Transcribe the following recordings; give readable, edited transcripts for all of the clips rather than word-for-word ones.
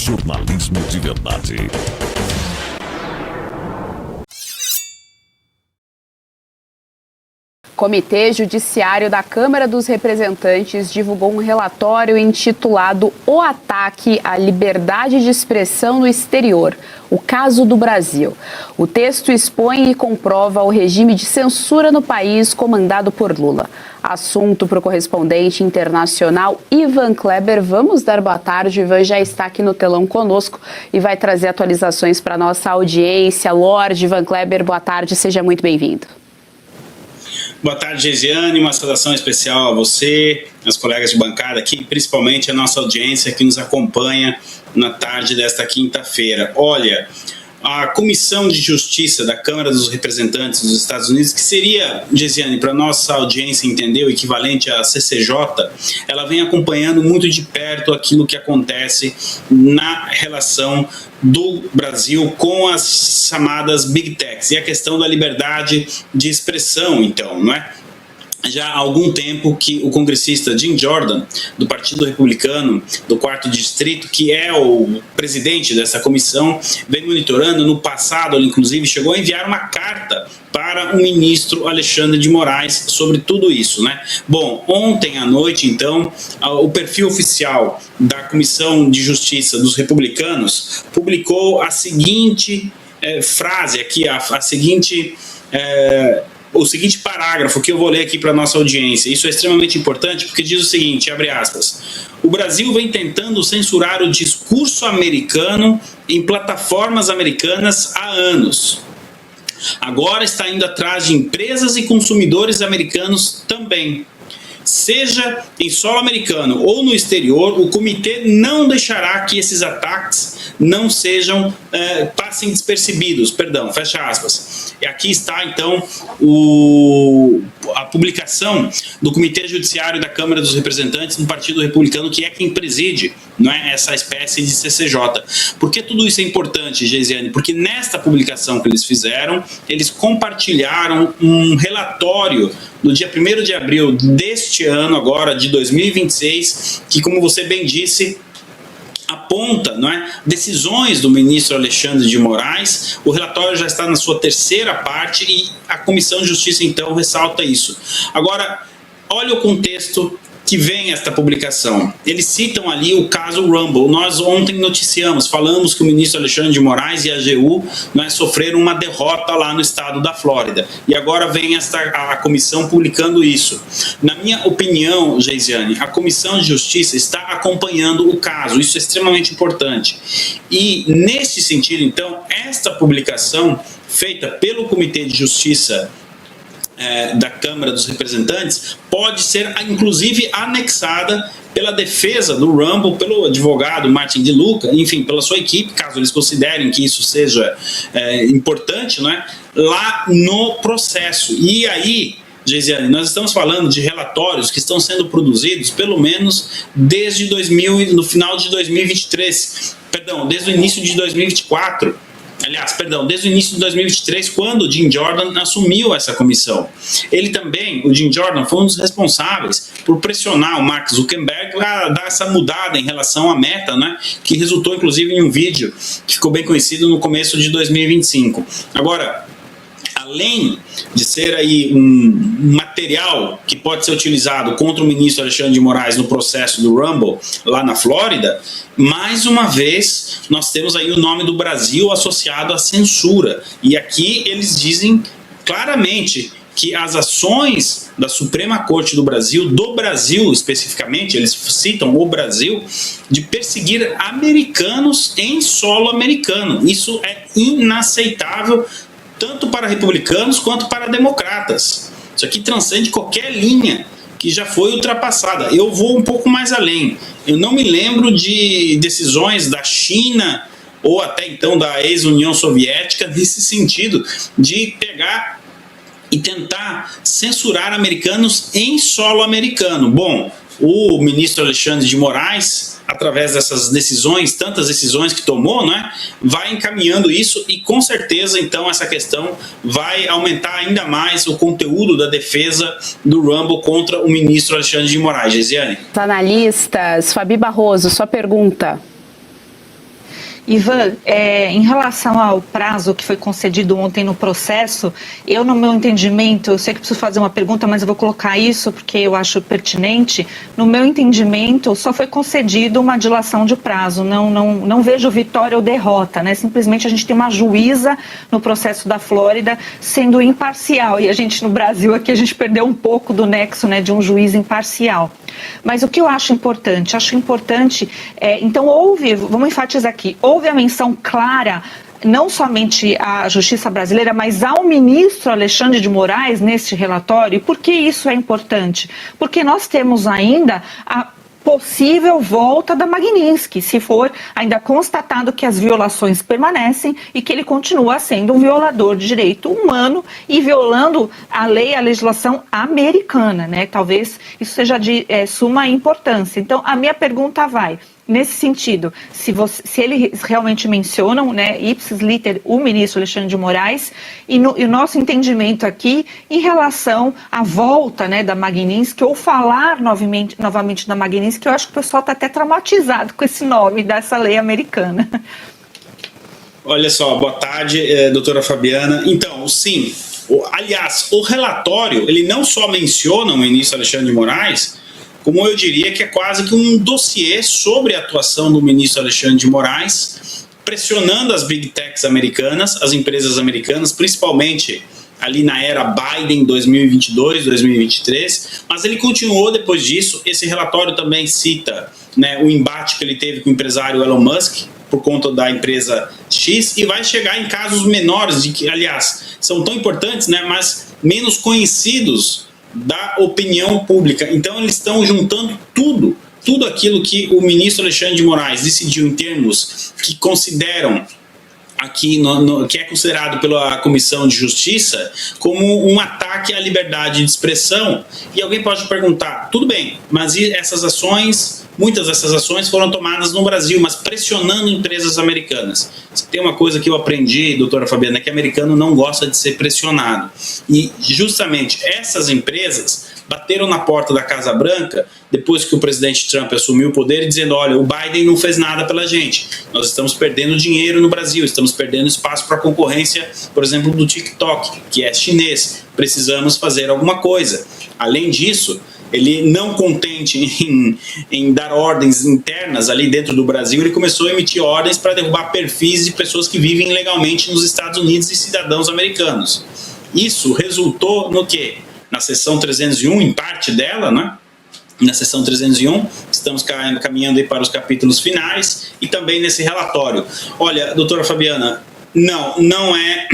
Jornalismo de verdade. Comitê Judiciário da Câmara dos Representantes divulgou um relatório intitulado O Ataque à Liberdade de Expressão no Exterior, o caso do Brasil. O texto expõe e comprova o regime de censura no país comandado por Lula. Assunto para o correspondente internacional Ivan Kleber. Vamos dar boa tarde. O Ivan já está aqui no telão conosco e vai trazer atualizações para a nossa audiência. Lorde Ivan Kleber, boa tarde, seja muito bem-vindo. Boa tarde, Geisiane, uma saudação especial a você, aos colegas de bancada aqui, principalmente a nossa audiência que nos acompanha na tarde desta quinta-feira. Olha, a Comissão de Justiça da Câmara dos Representantes dos Estados Unidos, que seria, Geisiane, para a nossa audiência entender o equivalente à CCJ, ela vem acompanhando muito de perto aquilo que acontece na relação do Brasil com as chamadas Big Techs e a questão da liberdade de expressão, então, não é? Já há algum tempo que o congressista Jim Jordan, do Partido Republicano, do 4º Distrito, que é o presidente dessa comissão, vem monitorando. No passado, ele inclusive chegou a enviar uma carta para o ministro Alexandre de Moraes sobre tudo isso, né? Bom, ontem à noite, então, o perfil oficial da Comissão de Justiça dos Republicanos publicou a seguinte frase aqui, o seguinte parágrafo que eu vou ler aqui para a nossa audiência. Isso é extremamente importante porque diz o seguinte, abre aspas: o Brasil vem tentando censurar o discurso americano em plataformas americanas há anos. Agora está indo atrás de empresas e consumidores americanos também. Seja em solo americano ou no exterior, o comitê não deixará que esses ataques não sejam, passem despercebidos, fecha aspas. E aqui está, então, a publicação do Comitê Judiciário da Câmara dos Representantes do Partido Republicano, que é quem preside, não é, essa espécie de CCJ. Por que tudo isso é importante, Geisiane? Porque nesta publicação que eles fizeram, eles compartilharam um relatório no dia 1º de abril deste ano, agora de 2026, que, como você bem disse, aponta, não é, decisões do ministro Alexandre de Moraes. O relatório já está na sua 3ª parte e a Comissão de Justiça, então, ressalta isso. Agora, olha o contexto que vem esta publicação. Eles citam ali o caso Rumble. Nós ontem noticiamos, falamos que o ministro Alexandre de Moraes e a AGU, não é, sofreram uma derrota lá no estado da Flórida. E agora vem a comissão publicando isso. Na minha opinião, Geisiane, a Comissão de Justiça está acompanhando o caso. Isso é extremamente importante. E, nesse sentido, então, esta publicação feita pelo Comitê de Justiça da Câmara dos Representantes pode ser, inclusive, anexada pela defesa do Rumble, pelo advogado Martin de Luca, enfim, pela sua equipe, caso eles considerem que isso seja importante, não é? Lá no processo. E aí, Geisiane, nós estamos falando de relatórios que estão sendo produzidos pelo menos desde no final de 2023, desde o início de 2024. Aliás, desde o início de 2023, quando o Jim Jordan assumiu essa comissão. Ele também, o Jim Jordan, foi um dos responsáveis por pressionar o Mark Zuckerberg a dar essa mudada em relação à Meta, né, que resultou, inclusive, em um vídeo que ficou bem conhecido no começo de 2025. Agora, além de ser aí um material que pode ser utilizado contra o ministro Alexandre de Moraes no processo do Rumble, lá na Flórida, mais uma vez nós temos aí o nome do Brasil associado à censura. E aqui eles dizem claramente que as ações da Suprema Corte do Brasil especificamente, eles citam o Brasil, de perseguir americanos em solo americano. Isso é inaceitável, tanto para republicanos quanto para democratas. Isso aqui transcende qualquer linha que já foi ultrapassada. Eu vou um pouco mais além. Eu não me lembro de decisões da China ou até então da ex-União Soviética nesse sentido de pegar e tentar censurar americanos em solo americano. Bom, o ministro Alexandre de Moraes, através dessas decisões, tantas decisões que tomou, né, vai encaminhando isso e com certeza então essa questão vai aumentar ainda mais o conteúdo da defesa do Rumble contra o ministro Alexandre de Moraes. Geisiane. Analistas, Fabi Barroso, sua pergunta. Ivan, em relação ao prazo que foi concedido ontem no processo, eu, no meu entendimento, eu sei que preciso fazer uma pergunta, mas eu vou colocar isso porque eu acho pertinente. No meu entendimento, só foi concedido uma dilação de prazo. Não vejo vitória ou derrota, né? Simplesmente a gente tem uma juíza no processo da Flórida sendo imparcial. E a gente, no Brasil, aqui a gente perdeu um pouco do nexo, né, de um juiz imparcial. Mas o que eu acho importante? Então vamos enfatizar aqui, houve a menção clara, não somente à Justiça brasileira, mas ao ministro Alexandre de Moraes neste relatório. E por que isso é importante? Porque nós temos ainda a possível volta da Magnitsky, se for ainda constatado que as violações permanecem e que ele continua sendo um violador de direito humano e violando a lei, a legislação americana, né? Talvez isso seja de suma importância. Então, a minha pergunta vai nesse sentido, se eles realmente mencionam, né, ipsis liter, o ministro Alexandre de Moraes, e o nosso entendimento aqui em relação à volta, né, da Magnitsky, ou falar novamente da Magnitsky, que eu acho que o pessoal está até traumatizado com esse nome dessa lei americana. Olha só, boa tarde, doutora Fabiana. Então, sim, aliás, o relatório, ele não só menciona o ministro Alexandre de Moraes, como eu diria que é quase que um dossiê sobre a atuação do ministro Alexandre de Moraes, pressionando as big techs americanas, as empresas americanas, principalmente ali na era Biden 2022, 2023, mas ele continuou depois disso. Esse relatório também cita, né, o embate que ele teve com o empresário Elon Musk por conta da empresa X, e vai chegar em casos menores, de que, aliás, são tão importantes, né, mas menos conhecidos da opinião pública. Então eles estão juntando tudo aquilo que o ministro Alexandre de Moraes decidiu em termos que consideram aqui, que é considerado pela Comissão de Justiça como um ataque à liberdade de expressão. E alguém pode perguntar, tudo bem, mas e essas ações, muitas dessas ações foram tomadas no Brasil, mas pressionando empresas americanas. Tem uma coisa que eu aprendi, doutora Fabiana, é que americano não gosta de ser pressionado. E justamente essas empresas bateram na porta da Casa Branca depois que o presidente Trump assumiu o poder, dizendo, olha, o Biden não fez nada pela gente, nós estamos perdendo dinheiro no Brasil, estamos perdendo espaço para a concorrência, por exemplo, do TikTok, que é chinês, precisamos fazer alguma coisa. Além disso, ele não contente em dar ordens internas ali dentro do Brasil, ele começou a emitir ordens para derrubar perfis de pessoas que vivem legalmente nos Estados Unidos e cidadãos americanos. Isso resultou no quê? Na seção 301, em parte dela, né? Na seção 301, estamos caminhando aí para os capítulos finais, e também nesse relatório. Olha, doutora Fabiana, não é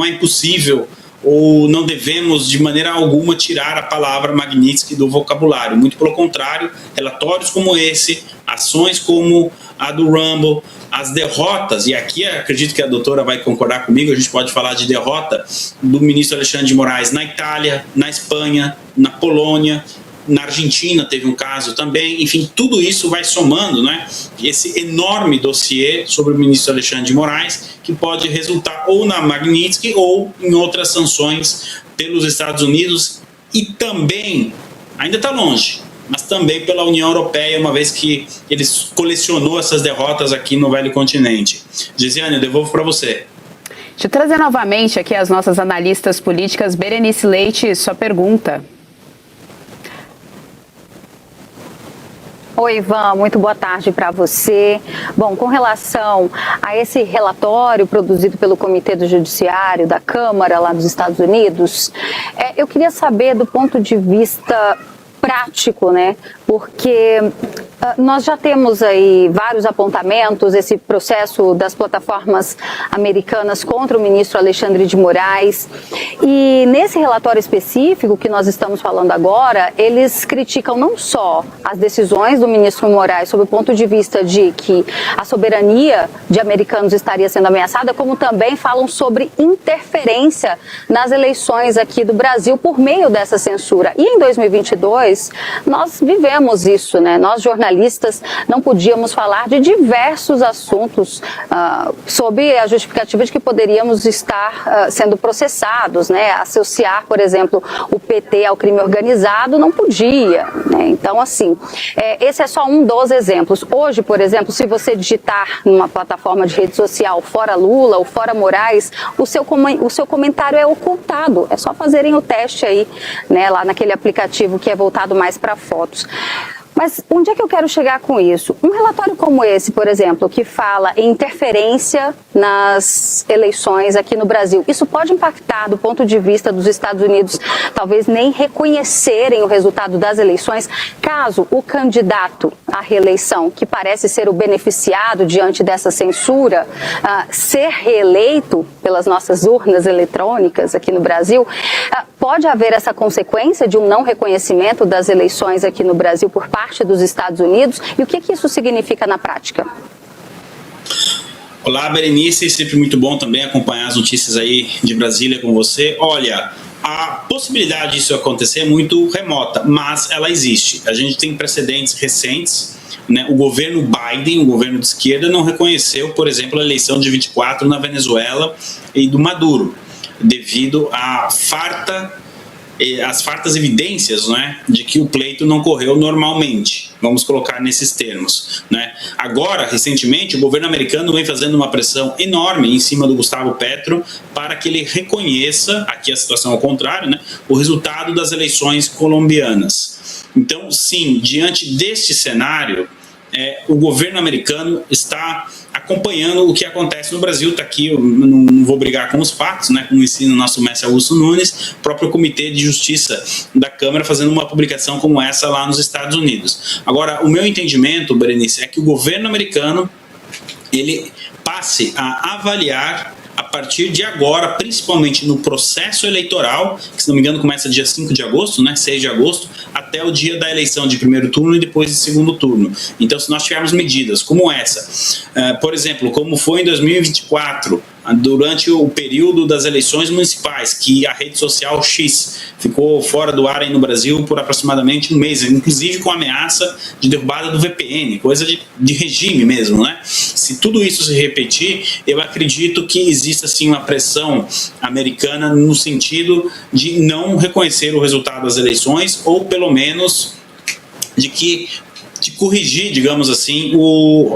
impossível, ou não devemos de maneira alguma tirar a palavra Magnitsky do vocabulário. Muito pelo contrário, relatórios como esse, ações como a do Rumble, as derrotas, e aqui acredito que a doutora vai concordar comigo, a gente pode falar de derrota do ministro Alexandre de Moraes na Itália, na Espanha, na Polônia, na Argentina teve um caso também, enfim, tudo isso vai somando, né, esse enorme dossiê sobre o ministro Alexandre de Moraes, que pode resultar ou na Magnitsky ou em outras sanções pelos Estados Unidos, e também, ainda está longe, mas também pela União Europeia, uma vez que ele colecionou essas derrotas aqui no velho continente. Gesiane, eu devolvo para você. Deixa eu trazer novamente aqui as nossas analistas políticas. Berenice Leite, sua pergunta. Oi, Ivan, muito boa tarde para você. Bom, com relação a esse relatório produzido pelo Comitê do Judiciário da Câmara lá dos Estados Unidos, eu queria saber do ponto de vista prático, né? Porque nós já temos aí vários apontamentos, esse processo das plataformas americanas contra o ministro Alexandre de Moraes, e nesse relatório específico que nós estamos falando agora, eles criticam não só as decisões do ministro Moraes sob o ponto de vista de que a soberania de americanos estaria sendo ameaçada, como também falam sobre interferência nas eleições aqui do Brasil por meio dessa censura. E em 2022, nós vivemos isso, né? Nós, jornalistas, jornalistas, não podíamos falar de diversos assuntos sob a justificativa de que poderíamos estar sendo processados, né? Associar, por exemplo, o PT ao crime organizado não podia, né? Então, assim, esse é só um dos exemplos. Hoje, por exemplo, se você digitar numa plataforma de rede social fora Lula ou fora Moraes, o seu comentário é ocultado. É só fazerem o teste aí, né, lá naquele aplicativo que é voltado mais para fotos. Mas onde é que eu quero chegar com isso? Um relatório como esse, por exemplo, que fala em interferência nas eleições aqui no Brasil, isso pode impactar do ponto de vista dos Estados Unidos, talvez nem reconhecerem o resultado das eleições, caso o candidato à reeleição, que parece ser o beneficiado diante dessa censura, ser reeleito pelas nossas urnas eletrônicas aqui no Brasil, pode haver essa consequência de um não reconhecimento das eleições aqui no Brasil por parte dos Estados Unidos, e o que isso significa na prática? Olá, Berenice, sempre muito bom também acompanhar as notícias aí de Brasília com você. Olha, a possibilidade disso acontecer é muito remota, mas ela existe. A gente tem precedentes recentes, né? O governo Biden, o governo de esquerda, não reconheceu, por exemplo, a eleição de 24 na Venezuela e do Maduro, devido às fartas evidências, né, de que o pleito não correu normalmente. Vamos colocar nesses termos, né? Agora, recentemente, o governo americano vem fazendo uma pressão enorme em cima do Gustavo Petro para que ele reconheça, aqui a situação ao contrário, né, o resultado das eleições colombianas. Então, sim, diante deste cenário, o governo americano está acompanhando o que acontece no Brasil. Está aqui, eu não vou brigar com os fatos, né, como ensina o nosso mestre Augusto Nunes, próprio Comitê de Justiça da Câmara fazendo uma publicação como essa lá nos Estados Unidos. Agora, o meu entendimento, Berenice, é que o governo americano ele passe a avaliar a partir de agora, principalmente no processo eleitoral, que se não me engano começa dia 5 de agosto, né, 6 de agosto, até o dia da eleição de primeiro turno e depois de segundo turno. Então, se nós tivermos medidas como essa, por exemplo, como foi em 2024, durante o período das eleições municipais, que a rede social X ficou fora do ar aí no Brasil por aproximadamente um mês, inclusive com ameaça de derrubada do VPN, coisa de regime mesmo, né? Se tudo isso se repetir, eu acredito que existe assim uma pressão americana no sentido de não reconhecer o resultado das eleições, ou pelo menos de corrigir, digamos assim,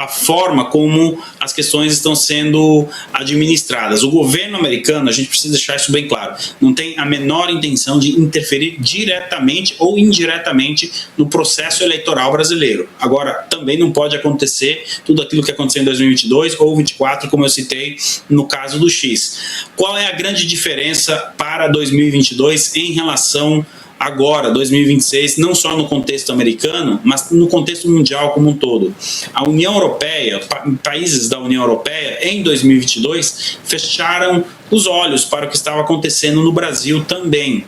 a forma como as questões estão sendo administradas. O governo americano, a gente precisa deixar isso bem claro, não tem a menor intenção de interferir diretamente ou indiretamente no processo eleitoral brasileiro. Agora, também não pode acontecer tudo aquilo que aconteceu em 2022 ou 2024, como eu citei no caso do X. Qual é a grande diferença para 2022 em relação agora, 2026, não só no contexto americano, mas no contexto mundial como um todo? A União Europeia, países da União Europeia, em 2022, fecharam os olhos para o que estava acontecendo no Brasil também.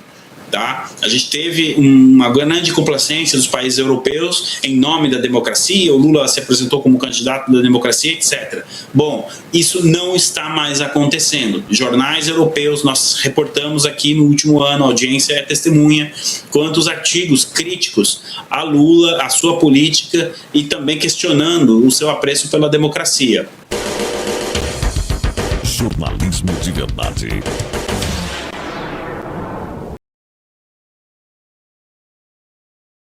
Tá? A gente teve uma grande complacência dos países europeus em nome da democracia, o Lula se apresentou como candidato da democracia, etc. Bom, isso não está mais acontecendo. Jornais europeus, nós reportamos aqui no último ano, a audiência é testemunha, quantos artigos críticos a Lula, a sua política e também questionando o seu apreço pela democracia. Jornalismo de verdade.